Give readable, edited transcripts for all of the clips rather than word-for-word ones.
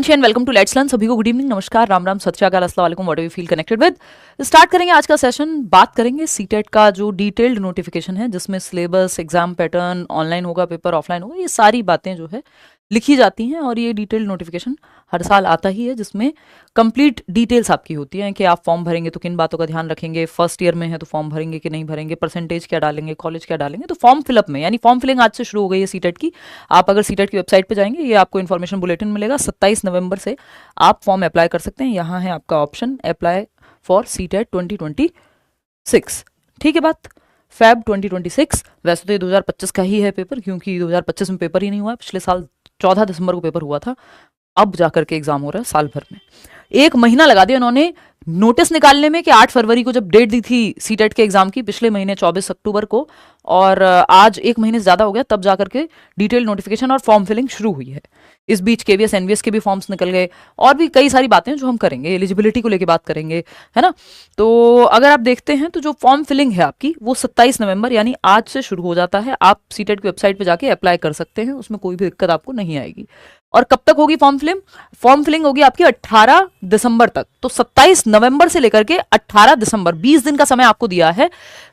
अंशी and welcome to let's learn. सभी को गुड इवनिंग, नमस्कार, राम राम, सत श्री अकाल, अस्सलाम वालेकुम, what do you feel connected with. Start करेंगे आज का सेशन। बात करेंगे सीटेट का जो डिटेल्ड नोटिफिकेशन है, जिसमें सिलेबस, एग्जाम पैटर्न, ऑनलाइन होगा पेपर, ऑफलाइन होगा, ये सारी बातें जो है लिखी जाती हैं। और ये डिटेल्ड नोटिफिकेशन हर साल आता ही है, जिसमें कंप्लीट डिटेल्स आपकी होती हैं कि आप फॉर्म भरेंगे तो किन बातों का ध्यान रखेंगे, फर्स्ट ईयर में है तो फॉर्म भरेंगे कि नहीं भरेंगे, परसेंटेज क्या डालेंगे, कॉलेज क्या डालेंगे। तो फॉर्म फिलअप में, यानी फॉर्म फिलिंग आज से शुरू हो गई है सीटेट की। आप अगर सीटेट की वेबसाइट पे जाएंगे, ये आपको इन्फॉर्मेशन बुलेटिन मिलेगा। 27 नवंबर से आप फॉर्म अप्लाई कर सकते हैं। यहाँ है आपका ऑप्शन अप्लाई फॉर सीटेट 2026। ठीक है बात, फेब 2026। वैसे तो ये 2025 का ही है पेपर, क्योंकि 2025 में पेपर ही नहीं हुआ है। पिछले साल 14 दिसंबर को पेपर हुआ था, अब जाकर के एग्जाम हो रहा है साल भर में। 1 महीना लगा दिया उन्होंने नोटिस निकालने में कि 8 फरवरी को जब डेट दी थी सीटेट के एग्जाम की, पिछले महीने 24 अक्टूबर को, और आज 1 महीने से ज्यादा हो गया, तब जाकर के डिटेल नोटिफिकेशन और फॉर्म फिलिंग शुरू हुई है। इस बीच केवीएस एनवीएस के भी फॉर्म्स निकल गए, और भी कई सारी बातें जो हम करेंगे, एलिजिबिलिटी को लेकर बात करेंगे, है ना। तो अगर आप देखते हैं तो जो फॉर्म फिलिंग है आपकी, वो 27 नवंबर यानी आज से शुरू हो जाता है। आप सीटेट की वेबसाइट पे जाके अप्लाई कर सकते हैं, उसमें कोई भी दिक्कत आपको नहीं आएगी। और कब तक होगी फॉर्म फिलिंग? फॉर्म फिलिंग होगी आपकी 18 दिसंबर तक। तो 27 नवंबर से लेकर के 18 दिसंबर, 20 दिन का समय आपको दिया है।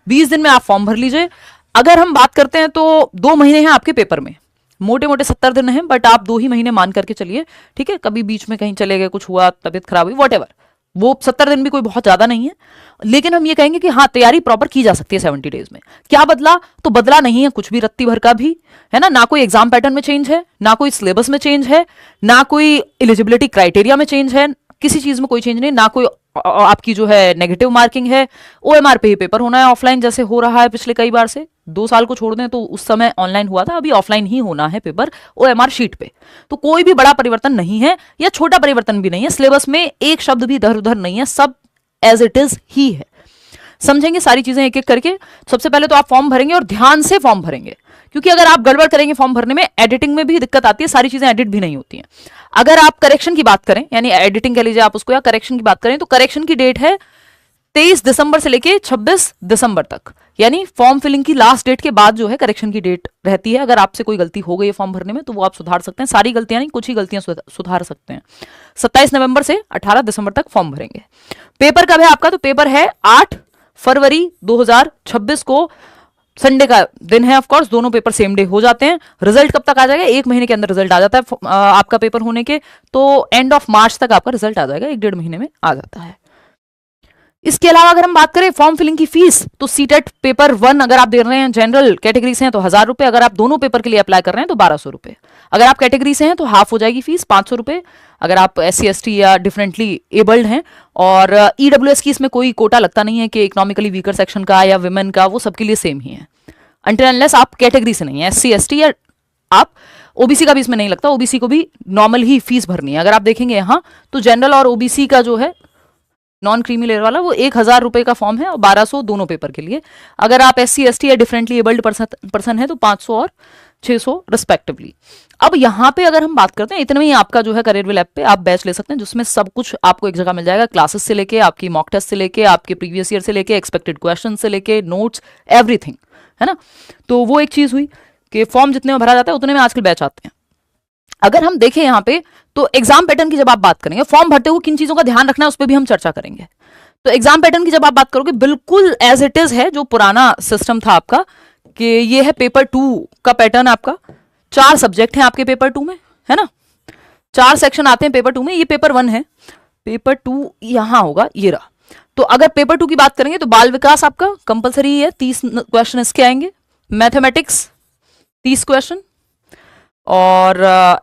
20 दिन में आप फॉर्म भर लीजिए। अगर हम बात करते हैं तो 2 महीने हैं आपके पेपर में, मोटे मोटे 70 दिन हैं, बट आप 2 ही महीने मान करके चलिए। ठीक है, कभी बीच में कहीं चले गए, कुछ हुआ, तबीयत खराब हुई, वॉट एवर, वो 70 दिन भी कोई बहुत ज्यादा नहीं है। लेकिन हम ये कहेंगे कि हाँ, तैयारी प्रॉपर की जा सकती है 70 डेज में। क्या बदला? तो बदला नहीं है कुछ भी, रत्ती भर का भी, है ना कोई एग्जाम पैटर्न में चेंज है, ना कोई सिलेबस में चेंज है, ना कोई एलिजिबिलिटी क्राइटेरिया में चेंज है, किसी चीज में कोई चेंज नहीं, ना कोई आपकी जो है नेगेटिव मार्किंग है। ओएमआर पे ही पेपर होना है, ऑफलाइन जैसे हो रहा है पिछले कई बार से। 2 साल को छोड़ दें तो उस समय ऑनलाइन हुआ था, अभी ऑफलाइन ही होना है पेपर ओएमआर शीट पे। तो कोई भी बड़ा परिवर्तन नहीं है, या छोटा परिवर्तन भी नहीं है। सिलेबस में एक शब्द भी इधर उधर नहीं है, सब एज इट इज ही है। समझेंगे सारी चीजें एक एक करके। सबसे पहले तो आप फॉर्म भरेंगे और ध्यान से फॉर्म भरेंगे, क्योंकि अगर आप गड़बड़ करेंगे फॉर्म भरने में, एडिटिंग में भी दिक्कत आती है, सारी चीजें एडिट भी नहीं होती हैं। अगर आप करेक्शन की बात करें, यानी एडिटिंग कह लीजिए आप उसको, या करेक्शन की बात करें, तो करेक्शन की डेट है 23 दिसंबर से लेके 26 दिसंबर तक। यानी फॉर्म फिलिंग की लास्ट डेट के बाद जो है करेक्शन की डेट रहती है। अगर आपसे कोई गलती हो गई है फॉर्म भरने में, तो वो आप सुधार सकते हैं। सारी गलतियां नहीं, कुछ ही गलतियां सुधार सकते हैं। 27 नवंबर से 18 दिसंबर तक फॉर्म भरेंगे। पेपर कब है आपका? तो पेपर है 8 फरवरी 2026 को, संडे का दिन है। ऑफ कोर्स दोनों पेपर सेम डे हो जाते हैं। रिजल्ट कब तक आ जाएगा? 1 महीने के अंदर रिजल्ट आ जाता है आपका पेपर होने के, तो एंड ऑफ मार्च तक आपका रिजल्ट आ जाएगा, 1-1.5 महीने में आ जाता है। इसके अलावा अगर हम बात करें फॉर्म फिलिंग की फीस, तो सीटेट पेपर 1 अगर आप दे रहे हैं, जनरल कैटेगरी से हैं तो 1000 रुपए। अगर आप दोनों पेपर के लिए अप्लाई कर रहे हैं तो 1200 रुपए। अगर आप कैटेगरी से हैं तो हाफ हो जाएगी फीस, 500 रुपए। अगर आप SC ST या डिफरेंटली एबल्ड हैं, और EWS की इसमें कोई कोटा लगता नहीं है कि इकोनॉमिकली वीकर सेक्शन का या विमेन का, वो सबके लिए सेम ही है, अनटिल अनलेस आप कैटेगरी से नहीं है, SC ST या आप OBC का भी इसमें नहीं लगता। OBC को भी नॉर्मल ही फीस भरनी है। अगर आप देखेंगे यहाँ तो जनरल और OBC का जो है नॉन क्रीमी लेयर वाला, वो 1000 रुपए का फॉर्म है, और 1200 दोनों पेपर के लिए। अगर आप SC ST या डिफरेंटली एबल्ड पर्सन है तो 500 और 600 रिस्पेक्टिवली। अब यहाँ पे अगर हम बात करते हैं, इतने में ही आपका जो है करियरविल ऐप पे आप बैच ले सकते हैं, जिसमें सब कुछ आपको एक जगह मिल जाएगा। क्लासेस से लेके, आपकी मॉक टेस्ट से लेके, आपके प्रीवियस ईयर से लेके, एक्सपेक्टेड क्वेश्चन से लेके, नोट्स, एवरीथिंग, है ना। तो वो एक चीज हुई कि फॉर्म जितने में भरा जाता है उतने में आजकल बैच आते हैं। अगर हम देखें यहाँ पे, तो एग्जाम पैटर्न की जब आप बात करेंगे, फॉर्म भरते हुए किन चीजों का ध्यान रखना है उस पर भी हम चर्चा करेंगे। तो एग्जाम पैटर्न की जब आप बात करोगे, बिल्कुल एज इट इज है जो पुराना सिस्टम था आपका, कि ये है पेपर 2 का पैटर्न आपका। 4 सब्जेक्ट हैं आपके पेपर 2 में, है ना। 4 सेक्शन आते हैं पेपर 2 में। ये पेपर 1 है, पेपर 2 यहां होगा, ये रहा। तो अगर पेपर 2 की बात करेंगे तो बाल विकास आपका कंपलसरी है, 30 क्वेश्चन इसके आएंगे। मैथमेटिक्स 30 क्वेश्चन, और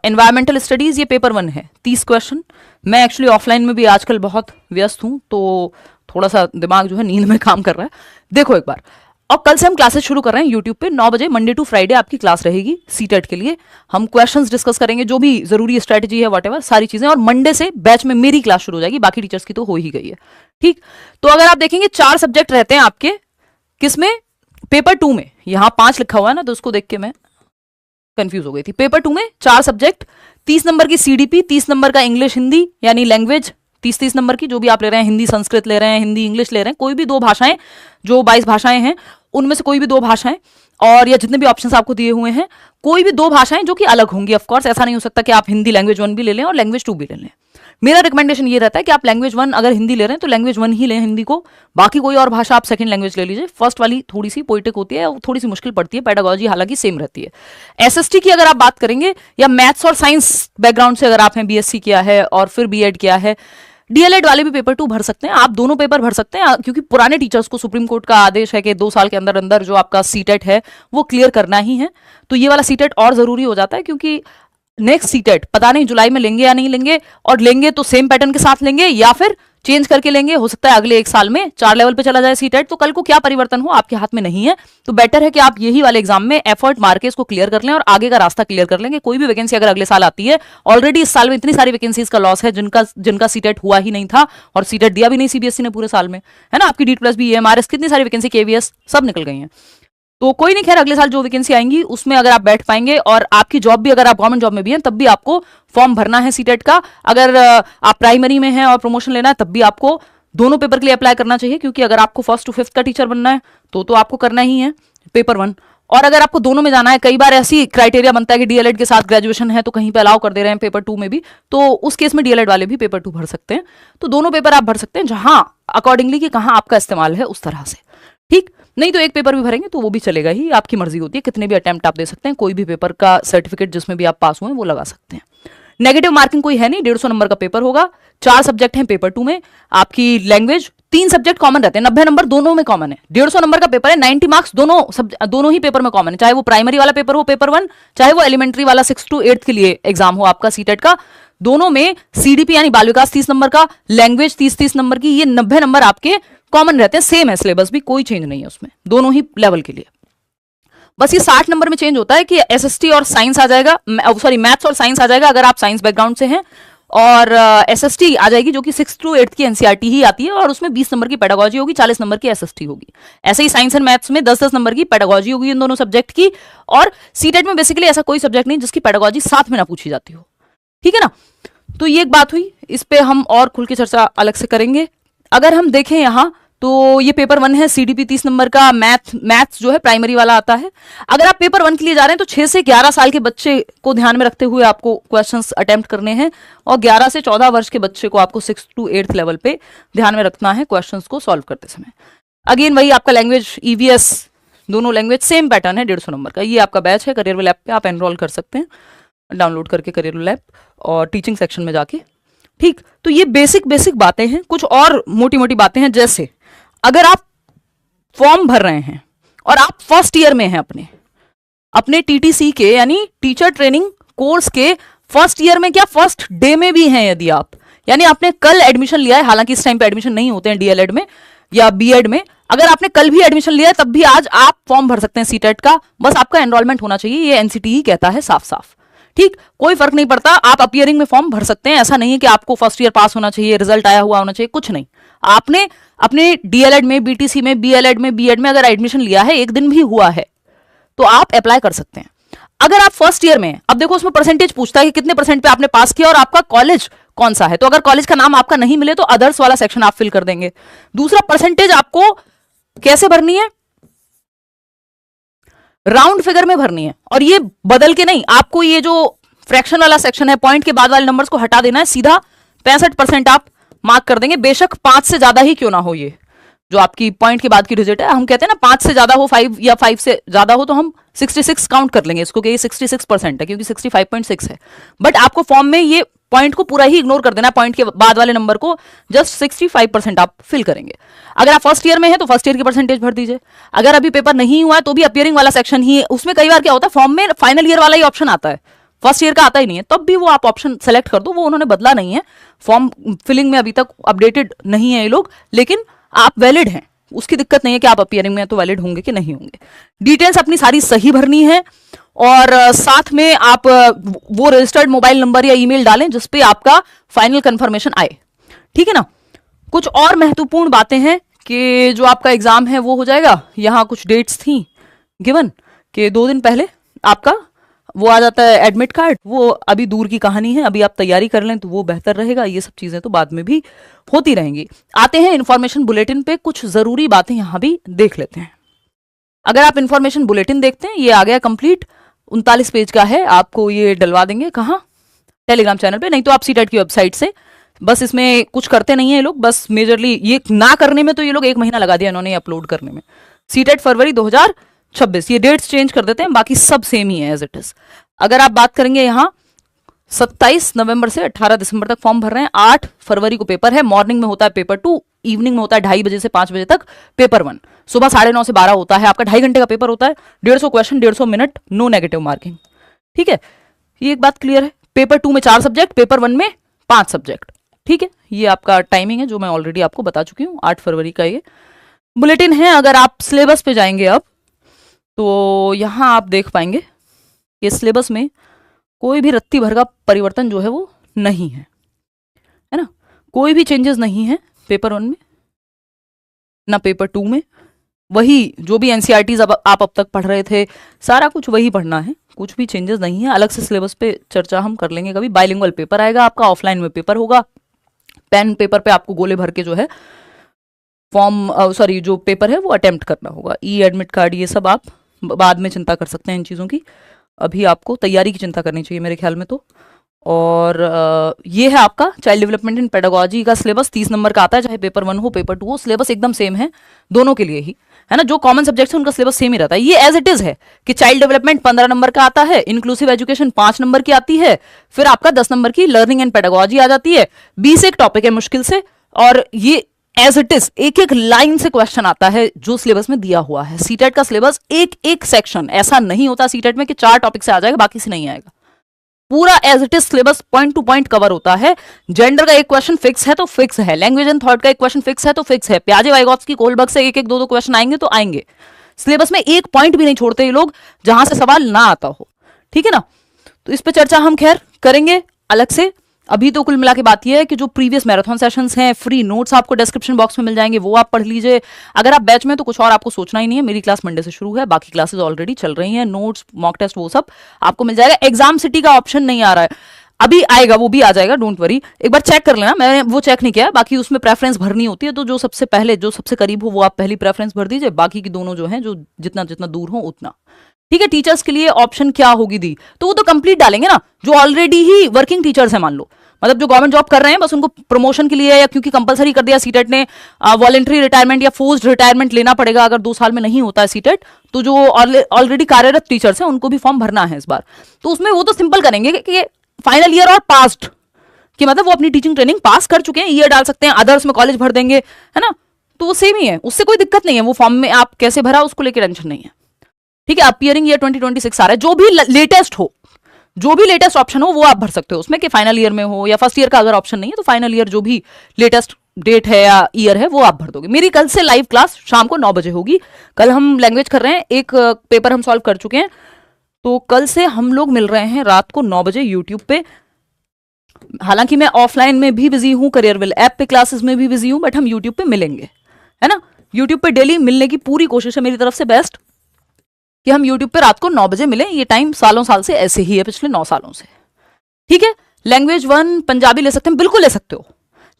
एनवायरमेंटल स्टडीज ये पेपर 1 है, 30 क्वेश्चन। मैं एक्चुअली ऑफलाइन में भी आजकल बहुत व्यस्त हूं, तो थोड़ा सा दिमाग जो है नींद में काम कर रहा है। देखो एक बार, और कल से हम क्लासेस शुरू कर रहे हैं यूट्यूब पे 9 बजे, मंडे टू फ्राइडे आपकी क्लास रहेगी सीटेट के लिए। हम क्वेश्चंस डिस्कस करेंगे, जो भी जरूरी स्ट्रेटेजी है, व्हाटएवर सारी चीजें। और मंडे से बैच में मेरी क्लास शुरू हो जाएगी, बाकी टीचर्स की तो हो ही गई है। ठीक, तो अगर आप देखेंगे 4 सब्जेक्ट रहते हैं आपके, किसमें? पेपर 2 में। यहां 5 लिखा हुआ है ना, तो उसको देख के मैं कंफ्यूज हो गई थी। पेपर 2 में 4 सब्जेक्ट, 30 नंबर की CDP, 30 नंबर का इंग्लिश हिंदी यानी लैंग्वेज, 30-30 नंबर की, जो भी आप ले रहे हैं, हिंदी संस्कृत ले रहे हैं, हिंदी इंग्लिश ले रहे हैं, कोई भी 2 भाषाएं, जो 22 भाषाएं हैं उनमें से कोई भी 2 भाषाएं। और या जितने भी ऑप्शंस आपको दिए हुए हैं, कोई भी 2 भाषाएं जो कि अलग होंगी। ऑफ कोर्स ऐसा नहीं हो सकता कि आप हिंदी लैंग्वेज 1 भी ले लें और लैंग्वेज 2 भी ले लें। मेरा रिकमेंडेशन ये रहता है कि आप लैंग्वेज 1 अगर हिंदी ले रहे हैं तो लैंग्वेज 1 ही लें हिंदी को, बाकी कोई और भाषा आप सेकंड लैंग्वेज ले लीजिए। फर्स्ट वाली थोड़ी सी पोइटिक होती है, थोड़ी सी मुश्किल पड़ती है, पेडागोजी हालांकि सेम रहती है। एसएसटी की अगर आप बात करेंगे या मैथ्स और साइंस बैकग्राउंड से अगर आप हैं, बीएससी किया है और फिर बीएड किया है, डीएलएड वाले भी पेपर 2 भर सकते हैं। आप दोनों पेपर भर सकते हैं, क्योंकि पुराने टीचर्स को सुप्रीम कोर्ट का आदेश है कि 2 साल के अंदर अंदर जो आपका सीटेट है वो क्लियर करना ही है। तो ये वाला सीटेट और जरूरी हो जाता है, क्योंकि नेक्स्ट सीटेट पता नहीं जुलाई में लेंगे या नहीं लेंगे, और लेंगे तो सेम पैटर्न के साथ लेंगे या फिर चेंज करके लेंगे। हो सकता है अगले 1 साल में 4 लेवल पे चला जाए सीटेट, तो कल को क्या परिवर्तन हो आपके हाथ में नहीं है। तो बेटर है कि आप यही वाले एग्जाम में एफर्ट मार के इसको क्लियर कर लें और आगे का रास्ता क्लियर कर लेंगे। कोई भी वैकेंसी अगर अगले साल आती है, ऑलरेडी इस साल में इतनी सारी वैकेंसीज का लॉस है जिनका सीटेट हुआ ही नहीं था और सीटेट दिया भी नहीं सीबीएसई ने पूरे साल में, है ना। आपकी डीट प्लस भी, ईएमआरएस, कितनी सारी वैकेंसी, केवीएस सब निकल गई हैं। तो कोई नहीं, खैर अगले साल जो वैकेंसी आएंगी उसमें अगर आप बैठ पाएंगे, और आपकी जॉब भी, अगर आप गवर्नमेंट जॉब में भी हैं तब भी आपको फॉर्म भरना है सीटेट का। अगर आप प्राइमरी में हैं और प्रमोशन लेना है तब भी आपको दोनों पेपर के लिए अप्लाई करना चाहिए, क्योंकि अगर आपको 1st to 5th का टीचर बनना है तो आपको करना ही है पेपर 1। और अगर आपको दोनों में जाना है, कई बार ऐसी क्राइटेरिया बनता है कि डीएलएड के साथ ग्रेजुएशन है तो कहीं पे अलाउ कर दे रहे हैं पेपर 2 में भी, तो उस केस में डीएलएड वाले भी पेपर 2 भर सकते हैं। तो दोनों पेपर आप भर सकते हैं, जहां अकॉर्डिंगली कि कहां आपका इस्तेमाल है उस तरह से, ठीक। नहीं तो एक पेपर भी भरेंगे तो वो भी चलेगा ही, आपकी मर्जी होती है, कितने भी अटेम्प्ट आप दे सकते हैं, कोई भी पेपर का सर्टिफिकेट जिसमें भी आप पास हुए हैं वो लगा सकते हैं। नेगेटिव मार्किंग कोई है नहीं, 150 नंबर का पेपर होगा। 4 सब्जेक्ट हैं पेपर 2 में। आपकी लैंग्वेज, 3 सब्जेक्ट कॉमन रहते हैं, 90 नंबर दोनों में कॉमन है। 150 नंबर का पेपर है, 90 मार्क्स दोनों ही पेपर में कॉमन है, चाहे वो प्राइमरी वाला पेपर हो पेपर 1, चाहे वो एलिमेंट्री वाला 6 to 8 के लिए एग्जाम हो आपका सीटेट का। दोनों में सीडीपी यानी बाल विकास 30 नंबर का, लैंग्वेज 30 नंबर की, ये 90 नंबर आपके कॉमन रहते हैं। सेम है सिलेबस भी, कोई चेंज नहीं है उसमें, दोनों ही लेवल के लिए। बस ये 60 नंबर में चेंज होता है कि एसएसटी और साइंस आ जाएगा, सॉरी मैथ्स और साइंस आ जाएगा अगर आप साइंस बैकग्राउंड से हैं, और एसएसटी आ जाएगी जो कि 6 to 8 की एनसीईआरटी ही आती है, और उसमें 20 नंबर की पेडागोजी होगी, 40 नंबर की एसएसटी होगी। ऐसे ही साइंस एंड मैथ्स में 10-10 नंबर की पेडागोजी होगी इन दोनों सब्जेक्ट की। और सीटेट में बेसिकली ऐसा कोई सब्जेक्ट नहीं जिसकी पेडागोजी साथ में ना पूछी जाती हो, ठीक है ना। तो ये एक बात हुई, इस पे हम और खुल के चर्चा अलग से करेंगे। अगर हम देखें यहाँ तो ये पेपर 1 है, सीडीपी 30 नंबर का, मैथ्स जो है प्राइमरी वाला आता है। अगर आप पेपर 1 के लिए जा रहे हैं तो 6 से 11 साल के बच्चे को ध्यान में रखते हुए आपको क्वेश्चंस अटेम्प्ट करने हैं, और 11 से 14 वर्ष के बच्चे को आपको 6 to 8 लेवल पे ध्यान में रखना है क्वेश्चंस को सॉल्व करते समय। अगेन वही आपका लैंग्वेज, ईवीएस, दोनों लैंग्वेज सेम पैटर्न है, 150 नंबर का। ये आपका बैच है करियर लैब पे, आप एनरोल कर सकते हैं डाउनलोड करके करियर लैब और टीचिंग सेक्शन में जाके, ठीक। तो ये बेसिक बातें हैं। कुछ और मोटी मोटी बातें हैं, जैसे अगर आप फॉर्म भर रहे हैं और आप फर्स्ट ईयर में हैं अपने टीटीसी के यानी टीचर ट्रेनिंग कोर्स के फर्स्ट ईयर में, क्या फर्स्ट डे में भी हैं यदि आप, यानी आपने कल एडमिशन लिया है, हालांकि इस टाइम पे एडमिशन नहीं होते हैं डीएलएड में या बीएड में, अगर आपने कल भी एडमिशन लिया है तब भी आज आप फॉर्म भर सकते हैं सीटेट का। बस आपका एनरोलमेंट होना चाहिए, ये एनसीटी ही कहता है साफ साफ, ठीक। कोई फर्क नहीं पड़ता, आप अपीयरिंग में फॉर्म भर सकते हैं। ऐसा नहीं है कि आपको फर्स्ट ईयर पास होना चाहिए, रिजल्ट आया हुआ होना चाहिए, कुछ नहीं। आपने अपने डीएलएड में, बीटीसी में, बीएलएड में, बीएड में अगर एडमिशन लिया है, एक दिन भी हुआ है, तो आप अप्लाई कर सकते हैं। अगर आप फर्स्ट ईयर में, अब देखो उसमें परसेंटेज पूछता है कि कितने परसेंट पे आपने पास किया और आपका कॉलेज कौन सा है। तो अगर कॉलेज का नाम आपका नहीं मिले तो अदर्स वाला सेक्शन आप फिल कर देंगे। दूसरा, परसेंटेज आपको कैसे भरनी है, राउंड फिगर में भरनी है, और ये बदल के नहीं। आपको ये जो फ्रैक्शन वाला सेक्शन है, पॉइंट के बाद वाले नंबर्स को हटा देना है, सीधा 65% आप मार्क कर देंगे, बेशक 5 से ज्यादा ही क्यों ना हो। ये जो आपकी पॉइंट के बाद की डिजिट है, हम कहते हैं ना 5 से ज्यादा हो, 5 या 5 से ज्यादा हो तो हम 66 काउंट कर लेंगे इसको कि ये 66% है, क्योंकि 65.6 है। बट आपको फॉर्म में ये पॉइंट को पूरा ही इग्नोर कर देना है, पॉइंट के बाद वाले नंबर को जस्ट 65% आप फिल करेंगे। अगर आप फर्स्ट ईयर में है तो फर्स्ट ईयर की परसेंटेज भर दीजिए। अगर अभी पेपर नहीं हुआ है तो भी अपीयरिंग वाला सेक्शन ही है, उसमें कई बार क्या होता है फॉर्म में फाइनल ईयर वाला ही ऑप्शन आता है, फर्स्ट ईयर का आता ही नहीं है, तब भी वो आप ऑप्शन सेलेक्ट कर दो, वो उन्होंने बदला नहीं है। फॉर्म फिलिंग में अभी तक अपडेटेड नहीं है ये लोग, लेकिन आप वैलिड हैं, उसकी दिक्कत नहीं है कि आप अपीयरिंग में तो वैलिड होंगे कि नहीं होंगे। डिटेल्स अपनी सारी सही भरनी है, और साथ में आप वो रजिस्टर्ड मोबाइल नंबर या ईमेल डालें जिसपे आपका फाइनल कंफर्मेशन आए, ठीक है ना। कुछ और महत्वपूर्ण बातें हैं कि जो आपका एग्जाम है वो हो जाएगा, यहाँ कुछ डेट्स थी गिवन कि 2 दिन पहले आपका वो आ जाता है एडमिट कार्ड, वो अभी दूर की कहानी है, अभी आप तैयारी कर लें तो वो बेहतर रहेगा। ये सब चीजें तो बाद में भी होती रहेंगी। आते हैं इंफॉर्मेशन बुलेटिन पे, कुछ जरूरी बातें यहां भी देख लेते हैं। अगर आप इंफॉर्मेशन बुलेटिन देखते हैं, ये आ गया कंप्लीट, 39 पेज का है, आपको ये डलवा देंगे कहाँ, टेलीग्राम चैनल पे, नहीं तो आप सीटेट की वेबसाइट से। बस इसमें कुछ करते नहीं है ये लोग, बस मेजरली ये ना करने में तो ये लोग 1 महीना लगा दिया इन्होंने अपलोड करने में। सीटेट फरवरी 2026, ये डेट्स चेंज कर देते हैं, बाकी सब सेम ही है एज इट इज। अगर आप बात करेंगे यहाँ 27 नवंबर से 18 दिसंबर तक फॉर्म भर रहे हैं, 8 फरवरी को पेपर है, मॉर्निंग में होता है पेपर 2, इवनिंग में होता है 2:30 बजे से 5 बजे तक पेपर 1, सुबह 9:30 से 12 होता है, आपका 2.5 घंटे का पेपर होता है, 150 question, 150 minute, no negative marking. ठीक है, ये एक बात क्लियर है। पेपर 2 में 4 सब्जेक्ट, पेपर 1 में 5 सब्जेक्ट। ठीक है, ये आपका टाइमिंग है जो मैं ऑलरेडी आपको बता चुकी हूँ, 8 फरवरी का ये बुलेटिन है। अगर आप सिलेबस पे जाएंगे अब, तो यहां आप देख पाएंगे कि सिलेबस में कोई भी रत्ती भर का परिवर्तन जो है वो नहीं है ना, कोई भी चेंजेस नहीं है पेपर 1 में ना पेपर 2 में। वही जो भी एनसीईआरटीज आप अब तक पढ़ रहे थे, सारा कुछ वही पढ़ना है, कुछ भी चेंजेस नहीं है। अलग से सिलेबस पे चर्चा हम कर लेंगे कभी। बाइलिंगुअल पेपर आएगा आपका, ऑफलाइन में पेपर होगा, पेन पेपर पे आपको गोले भर के जो है फॉर्म जो पेपर है वो अटेम्प्ट करना होगा। ई एडमिट कार्ड ये सब आप बाद में चिंता कर सकते हैं इन चीज़ों की, अभी आपको तैयारी की चिंता करनी चाहिए मेरे ख्याल में तो। और ये है आपका चाइल्ड डेवलपमेंट इन पेडागोजी का सिलेबस, 30 नंबर का आता है, चाहे पेपर 1 हो पेपर 2 हो, सिलेबस एकदम सेम है दोनों के लिए ही, है ना। जो कॉमन सब्जेक्ट्स है उनका सिलेबस सेम ही रहता है। ये एज इट इज है कि चाइल्ड डेवलपमेंट 15 नंबर का आता है, इंक्लूसिव एजुकेशन 5 नंबर की आती है, फिर आपका 10 नंबर की लर्निंग एंड पेडागोजी आ जाती है, 20 एक टॉपिक है मुश्किल से, और ये एज इट इज एक एक लाइन से क्वेश्चन आता है जो सिलेबस में दिया हुआ है। सीटेट का सिलेबस एक एक सेक्शन, ऐसा नहीं होता सीटेट में कि 4 टॉपिक से आ जाएगा बाकी से नहीं आएगा, पूरा as it is syllabus point to point cover होता है। जेंडर का एक क्वेश्चन फिक्स है तो फिक्स है, लैंग्वेज एंड थॉट का एक क्वेश्चन फिक्स है तो फिक्स है, प्याजे वाइगॉत्स्की कोलबर्ग से एक एक दो क्वेश्चन आएंगे तो आएंगे। सिलेबस में एक पॉइंट भी नहीं छोड़ते ये लोग जहां से सवाल ना आता हो, ठीक है ना। तो इस पे चर्चा हम खैर करेंगे अलग से। अभी तो कुल मिला के बात यह है कि जो प्रीवियस मैराथन सेशंस हैं, फ्री नोट्स आपको डिस्क्रिप्शन बॉक्स में मिल जाएंगे, वो आप पढ़ लीजिए। अगर आप बैच में तो कुछ और आपको सोचना ही नहीं है, मेरी क्लास मंडे से शुरू है, बाकी क्लासेस ऑलरेडी चल रही हैं, नोट्स मॉक टेस्ट वो सब आपको मिल जाएगा। एग्जाम सिटी का ऑप्शन नहीं आ रहा है, अभी आएगा, वो भी आ जाएगा, डोंट वरी। एक बार चेक कर लेना, मैंने वो चेक नहीं किया। बाकी उसमें प्रेफरेंस भरनी होती है, तो जो सबसे पहले जो सबसे करीब हो वो आप पहली प्रेफरेंस भर दीजिए, बाकी की दोनों जो है जो जितना जितना दूर हो उतना, ठीक है। टीचर्स के लिए ऑप्शन क्या होगी दी, तो वो तो कंप्लीट डालेंगे ना, जो ऑलरेडी ही वर्किंग टीचर्स है, मान लो मतलब जो गवर्नमेंट जॉब कर रहे हैं, बस उनको प्रमोशन के लिए या क्योंकि कंपलसरी कर दिया सीटेट ने, वॉलंटरी रिटायरमेंट या फोर्स्ड रिटायरमेंट लेना पड़ेगा अगर 2 साल में नहीं होता है सीटेट, तो जो ऑलरेडी कार्यरत टीचर्स हैं उनको भी फॉर्म भरना है इस बार। तो उसमें वो तो सिंपल करेंगे कि फाइनल ईयर और पास्ट, कि मतलब वो अपनी टीचिंग ट्रेनिंग पास कर चुके हैं, ईयर डाल सकते हैं, अदर्स में कॉलेज भर देंगे, है ना। तो वो सेम ही है, उससे कोई दिक्कत नहीं है, वो फॉर्म में आप कैसे भरा उसको लेकर टेंशन नहीं है, ठीक है। अपीयरिंग ईयर 2026 आ रहा है, जो भी लेटेस्ट हो, जो भी लेटेस्ट ऑप्शन हो वो आप भर सकते हो उसमें, कि फाइनल ईयर में हो या फर्स्ट ईयर का अगर ऑप्शन नहीं है तो फाइनल ईयर जो भी लेटेस्ट डेट है या ईयर है वो आप भर दोगे। मेरी कल से लाइव क्लास शाम को 9 बजे होगी। कल हम लैंग्वेज कर रहे हैं, एक पेपर हम सॉल्व कर चुके हैं, तो कल से हम लोग मिल रहे हैं रात को 9 बजे यूट्यूब पे। हालांकि मैं ऑफलाइन में भी बिजी हूँ, करियरविल ऐप पे क्लासेस में भी बिजी हूँ, बट हम यूट्यूब पे मिलेंगे, है ना। यूट्यूब पे डेली मिलने की पूरी कोशिश है मेरी तरफ से, बेस्ट कि हम YouTube पे रात को 9 बजे मिले। ये टाइम सालों साल से ऐसे ही है, पिछले 9 सालों से, ठीक है। लैंग्वेज 1 पंजाबी ले सकते हैं, बिल्कुल ले सकते हो।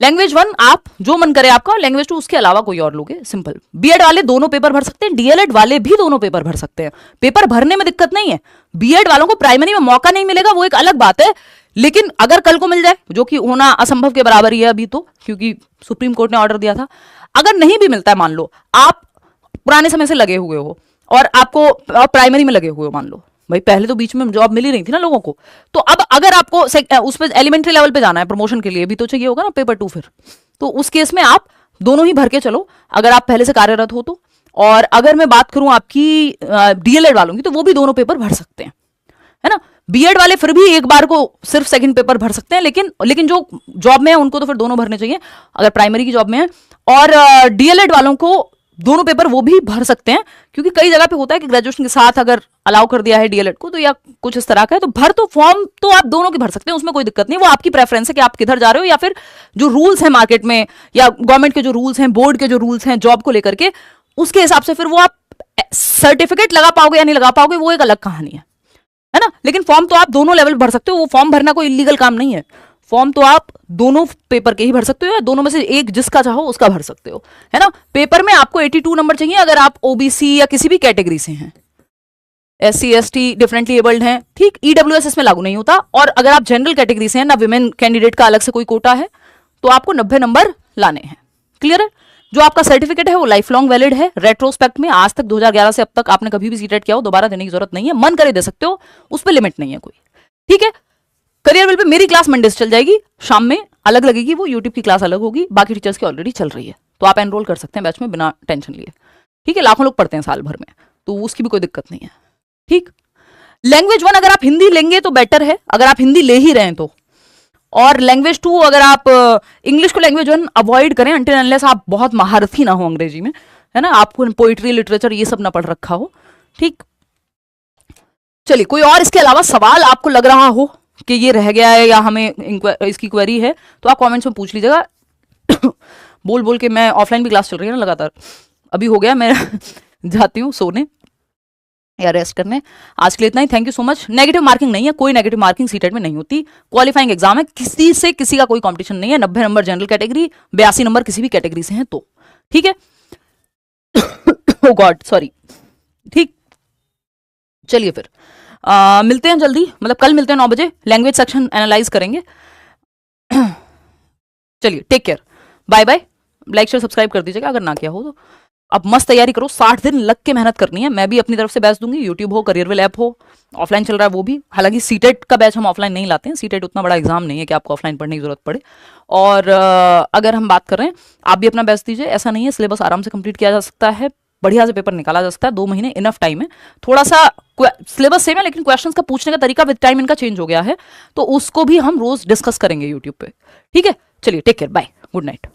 लैंग्वेज 1 आप जो मन करे आपका, लैंग्वेज 2 उसके अलावा कोई और लोगे, सिंपल। बीएड वाले दोनों पेपर भर सकते हैं, डीएलएड वाले भी दोनों पेपर भर सकते हैं, पेपर भरने में दिक्कत नहीं है। बीएड वालों को प्राइमरी में मौका नहीं मिलेगा वो एक अलग बात है, लेकिन अगर कल को मिल जाए, जो कि होना असंभव के बराबर ही है अभी तो, क्योंकि सुप्रीम कोर्ट ने ऑर्डर दिया था, अगर नहीं भी मिलता है, मान लो आप पुराने समय से लगे हुए हो और आपको प्राइमरी में लगे हुए हो, मान लो भाई पहले तो बीच में जॉब मिल ही रही थी ना लोगों को, तो अब अगर आपको उस पर एलिमेंट्री लेवल पे जाना है प्रमोशन के लिए भी तो चाहिए होगा ना पेपर 2, फिर तो उस केस में आप दोनों ही भर के चलो, अगर आप पहले से कार्यरत हो तो। और अगर मैं बात करूं आपकी डीएलएड वालों की, तो वो भी दोनों पेपर भर सकते हैं, है ना। बीएड वाले फिर भी एक बार को सिर्फ सेकंड पेपर भर सकते हैं, लेकिन जो जॉब में है उनको तो फिर दोनों भरने चाहिए अगर प्राइमरी की जॉब में है। और डीएलएड वालों को दोनों पेपर वो भी भर सकते हैं, क्योंकि कई जगह पे होता है कि ग्रेजुएशन के साथ अगर अलाउ कर दिया है डीएलएड को, तो या कुछ इस तरह का है, तो भर तो फॉर्म तो आप दोनों के भर सकते हैं, उसमें कोई दिक्कत नहीं। वो आपकी प्रेफरेंस है कि आप किधर जा रहे हो, या फिर जो रूल्स हैं मार्केट में या गवर्नमेंट के जो रूल्स हैं, बोर्ड के जो रूल्स हैं जॉब को लेकर के, उसके हिसाब से फिर वो आप सर्टिफिकेट लगा पाओगे या नहीं लगा पाओगे वो एक अलग कहानी है ना। लेकिन फॉर्म तो आप दोनों लेवल भर सकते हो, वो फॉर्म भरना कोई इलीगल काम नहीं है। फॉर्म तो आप दोनों पेपर के ही भर सकते हो, या दोनों में से एक जिसका चाहो उसका भर सकते हो, है ना। पेपर में आपको 82 नंबर चाहिए अगर आप ओबीसी या किसी भी कैटेगरी से हैं, SC ST डिफरेंटली एबल्ड हैं, ठीक। EWS इसमें लागू नहीं होता। और अगर आप जनरल कैटेगरी से हैं ना, विमेन कैंडिडेट का अलग से कोई कोटा है, तो आपको 90 नंबर लाने हैं। क्लियर है। जो आपका सर्टिफिकेट है वो लाइफ लॉन्ग वैलिड है। रेट्रोस्पेक्ट में आज तक 2011 से अब तक आपने कभी भी सीटेट किया हो, दोबारा देने की जरूरत नहीं है, मन करे दे सकते हो, उस पर लिमिट नहीं है कोई, ठीक है। करियरविल पे मेरी क्लास मंडे से चल जाएगी, शाम में अलग लगेगी, वो यूट्यूब की क्लास अलग होगी, बाकी टीचर्स की ऑलरेडी चल रही है, तो आप एनरोल कर सकते हैं बैच में बिना टेंशन लिए, ठीक है। लाखों लोग पढ़ते हैं साल भर में, तो उसकी भी कोई दिक्कत नहीं है, ठीक। लैंग्वेज 1 अगर आप हिंदी लेंगे तो बेटर है, अगर आप हिंदी ले ही रहे हैं तो। और लैंग्वेज 2 अगर आप इंग्लिश को लैंग्वेज 1 अवॉइड करें अनटिल अनलेस आप बहुत महारथी ना हो अंग्रेजी में, है ना, आपको पोइट्री लिटरेचर ये सब ना पढ़ रखा हो, ठीक। चलिए, कोई और इसके अलावा सवाल आपको लग रहा हो कि ये रह गया है या हमें इसकी क्वेरी है, तो आप कमेंट्स में पूछ लीजिएगा। बोल बोल के मैं, ऑफलाइन भी क्लास चल रही है ना लगातार, अभी हो गया, मैं जाती हूँ सोने या रेस्ट करने। आज के लिए इतना ही, thank you so much. Negative marking नहीं है, कोई नेगेटिव मार्किंग सीटेट में नहीं होती, क्वालिफाइंग एग्जाम है, किसी से किसी का कोई कंपटीशन नहीं है। 90 नंबर जनरल कैटेगरी, 82 नंबर किसी भी कैटेगरी से हैं तो, ठीक है। ओ गॉड सॉरी, ठीक। चलिए फिर मिलते हैं जल्दी, मतलब कल मिलते हैं 9 बजे, लैंग्वेज सेक्शन एनालाइज करेंगे। चलिए, take care, bye bye. Like share subscribe कर दीजिएगा अगर ना किया हो तो। अब मस्त तैयारी करो, 60 दिन लग के मेहनत करनी है। मैं भी अपनी तरफ से बैच दूंगी, यूट्यूब हो, करियरविल ऐप हो, ऑफलाइन चल रहा है वो भी। हालांकि सीटेट का बैच हम ऑफलाइन नहीं लाते हैं, सीटेट उतना बड़ा एग्जाम नहीं है कि आपको ऑफलाइन पढ़ने की जरूरत पड़े। और अगर हम बात कर रहे हैं, आप भी अपना बैच दीजिए, ऐसा नहीं है, सिलेबस आराम से कंप्लीट किया जा सकता है, बढ़िया से पेपर निकाला जा सकता है, 2 महीने इनफ टाइम है। थोड़ा सा सिलेबस सेम है लेकिन क्वेश्चंस का पूछने का तरीका विद टाइम इनका चेंज हो गया है, तो उसको भी हम रोज डिस्कस करेंगे यूट्यूब पे, ठीक है। चलिए, take care, bye, good night.